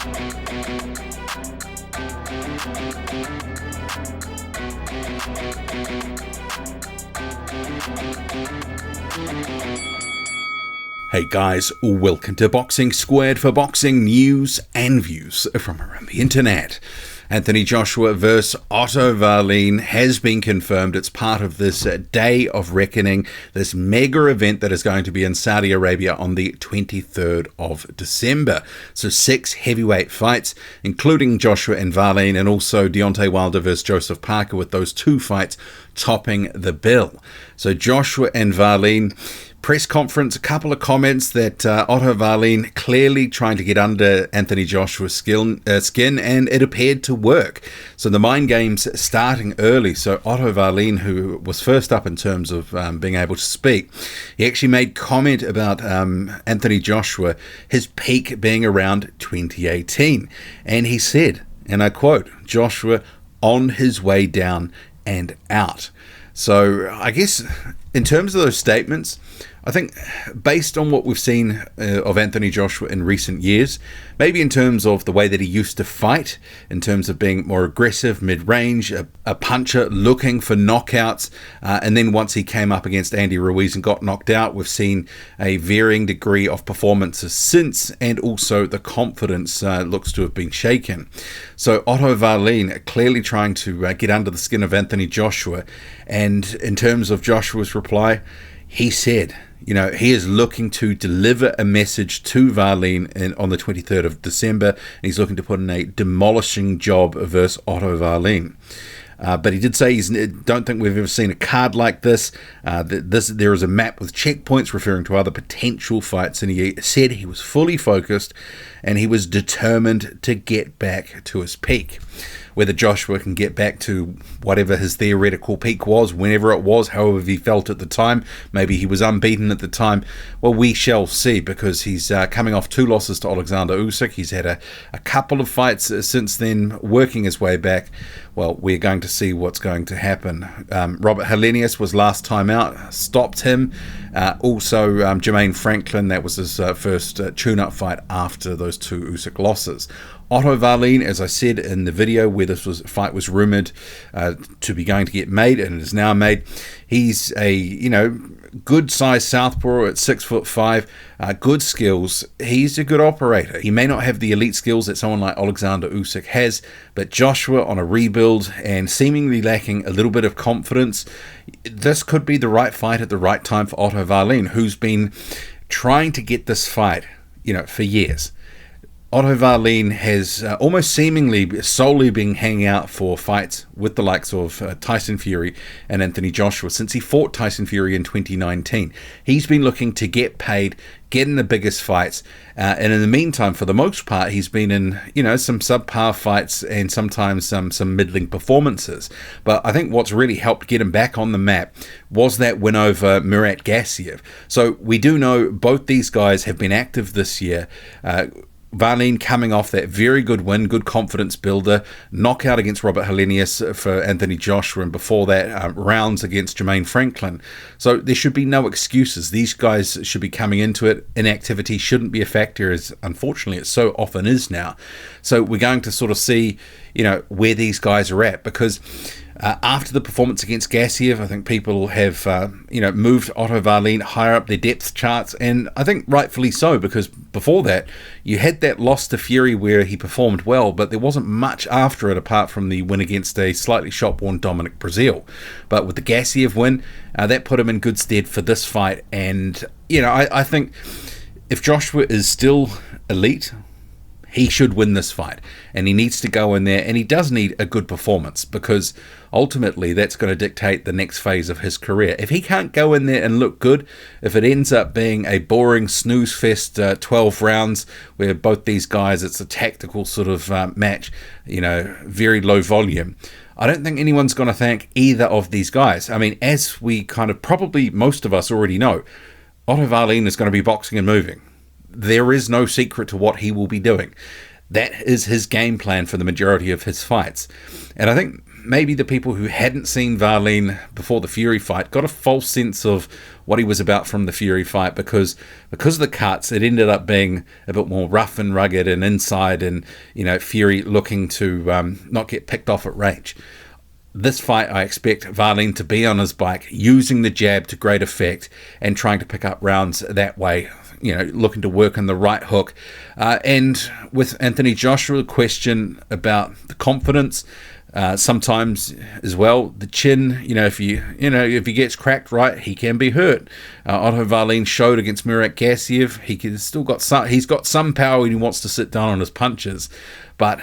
Hey guys, welcome to Boxing Squared for boxing news and views from around the internet. Anthony Joshua vs Otto Wallin has been confirmed. It's part of this Day of Reckoning, this mega event that is going to be in Saudi Arabia on the 23rd of December. So 6 heavyweight fights, including Joshua and Wallin, and also Deontay Wilder vs Joseph Parker, with those 2 fights topping the bill. So Joshua and Wallin, press conference, a couple of comments that Otto Wallin clearly trying to get under Anthony Joshua's skin, and it appeared to work. So the mind game's starting early. So Otto Wallin, who was first up in terms of being able to speak, he actually made comment about Anthony Joshua, his peak being around 2018. And he said, and I quote, "Joshua on his way down and out." So I guess in terms of those statements, I think based on what we've seen of Anthony Joshua in recent years, maybe in terms of the way that he used to fight, in terms of being more aggressive, mid-range, a puncher looking for knockouts, and then once he came up against Andy Ruiz and got knocked out, we've seen a varying degree of performances since, and also the confidence looks to have been shaken. So Otto Wallin clearly trying to get under the skin of Anthony Joshua, and in terms of Joshua's reply, he said, you know, he is looking to deliver a message to Wallin on the 23rd of December, and he's looking to put in a demolishing job versus Otto Wallin. But he did say he don't think we've ever seen a card like this. There is a map with checkpoints referring to other potential fights, and he said he was fully focused and he was determined to get back to his peak. Whether Joshua can get back to whatever his theoretical peak was, whenever it was, however he felt at the time, maybe he was unbeaten at the time, well, we shall see, because he's coming off 2 losses to Alexander Usyk. He's had a couple of fights since then, working his way back. Well, we're going to see what's going to happen. Robert Helenius was last time out, stopped him. Also, Jermaine Franklin, that was his first tune-up fight after those 2 Usyk losses. Otto Wallin, as I said in the video where this fight was rumoured to be going to get made, and it is now made, he's a, good size southpaw at 6'5", good skills. He's a good operator. He may not have the elite skills that someone like Alexander Usyk has, but Joshua on a rebuild and seemingly lacking a little bit of confidence, this could be the right fight at the right time for Otto Wallin, who's been trying to get this fight, for years. Otto Wallin has almost seemingly solely been hanging out for fights with the likes of Tyson Fury and Anthony Joshua since he fought Tyson Fury in 2019. He's been looking to get paid, get in the biggest fights, and in the meantime, for the most part, he's been in, some subpar fights and sometimes some middling performances. But I think what's really helped get him back on the map was that win over Murat Gassiev. So we do know both these guys have been active this year. Wallin coming off that very good win, good confidence builder, knockout against Robert Helenius for Anthony Joshua, and before that, rounds against Jermaine Franklin. So there should be no excuses. These guys should be coming into it. Inactivity shouldn't be a factor, as unfortunately it so often is now. So we're going to sort of see, where these guys are at, because after the performance against Gassiev, I think people have, moved Otto Wallin higher up their depth charts, and I think rightfully so, because before that, you had that loss to Fury where he performed well, but there wasn't much after it apart from the win against a slightly shot-worn Dominic Breazeale. But with the Gassiev win, that put him in good stead for this fight, and, I think if Joshua is still elite, he should win this fight, and he needs to go in there, and he does need a good performance, because ultimately that's going to dictate the next phase of his career. If he can't go in there and look good, if it ends up being a boring snooze fest 12 rounds where both these guys, it's a tactical sort of match, very low volume, I don't think anyone's going to thank either of these guys. I mean, as we kind of probably most of us already know, Otto Wallin is going to be boxing and moving. There is no secret to what he will be doing. That is his game plan for the majority of his fights. And I think maybe the people who hadn't seen Wallin before the Fury fight got a false sense of what he was about from the Fury fight, because of the cuts, it ended up being a bit more rough and rugged and inside, and Fury looking to not get picked off at range. This fight, I expect Wallin to be on his bike, using the jab to great effect and trying to pick up rounds that way, looking to work on the right hook. And with Anthony Joshua, question about the confidence, sometimes as well the chin. If he gets cracked right, he can be hurt. Otto Wallin showed against Murat Gassiev he's got some power when he wants to sit down on his punches. But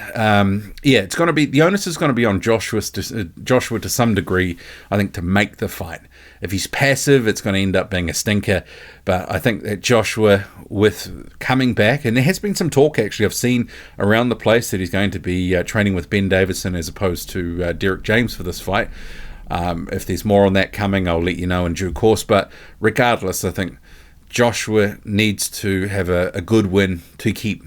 it's going to be, the onus is going to be on Joshua to some degree, I think, to make the fight. If he's passive, it's going to end up being a stinker. But I think that Joshua, with coming back, and there has been some talk actually I've seen around the place that he's going to be training with Ben Davison as opposed to Derek James for this fight. If there's more on that coming, I'll let you know in due course. But regardless, I think Joshua needs to have a good win to keep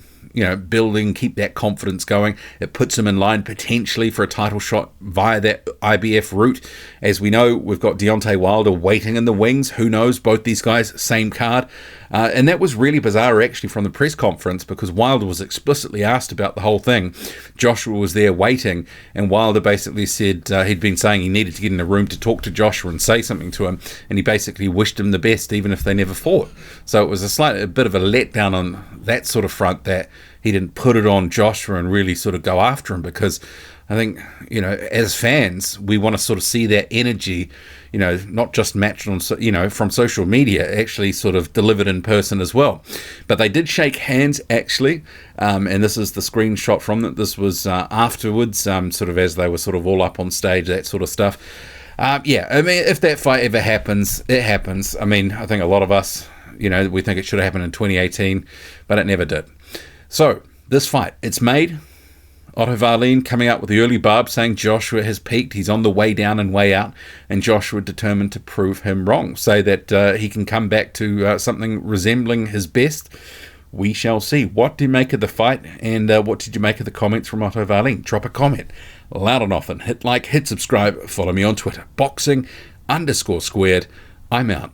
building, keep that confidence going. It puts him in line potentially for a title shot via that IBF route. As we know, we've got Deontay Wilder waiting in the wings. Who knows? Both these guys, same card. And that was really bizarre actually from the press conference, because Wilder was explicitly asked about the whole thing. Joshua was there waiting, and Wilder basically said he'd been saying he needed to get in a room to talk to Joshua and say something to him, and he basically wished him the best even if they never fought. So it was a bit of a letdown on that sort of front, that he didn't put it on Joshua and really sort of go after him, because I think, as fans, we want to sort of see that energy, not just matched on, from social media, actually sort of delivered in person as well. But they did shake hands, actually, and this is the screenshot from that. This was afterwards, sort of as they were sort of all up on stage, that sort of stuff. If that fight ever happens, it happens. I think a lot of us, we think it should have happened in 2018, but it never did. So, this fight, it's made. Otto Wallin coming out with the early barb saying Joshua has peaked, he's on the way down and way out, and Joshua determined to prove him wrong, say that he can come back to something resembling his best. We shall see. What do you make of the fight, and what did you make of the comments from Otto Wallin? Drop a comment loud and often. Hit like, hit subscribe, follow me on Twitter, boxing_squared. I'm out.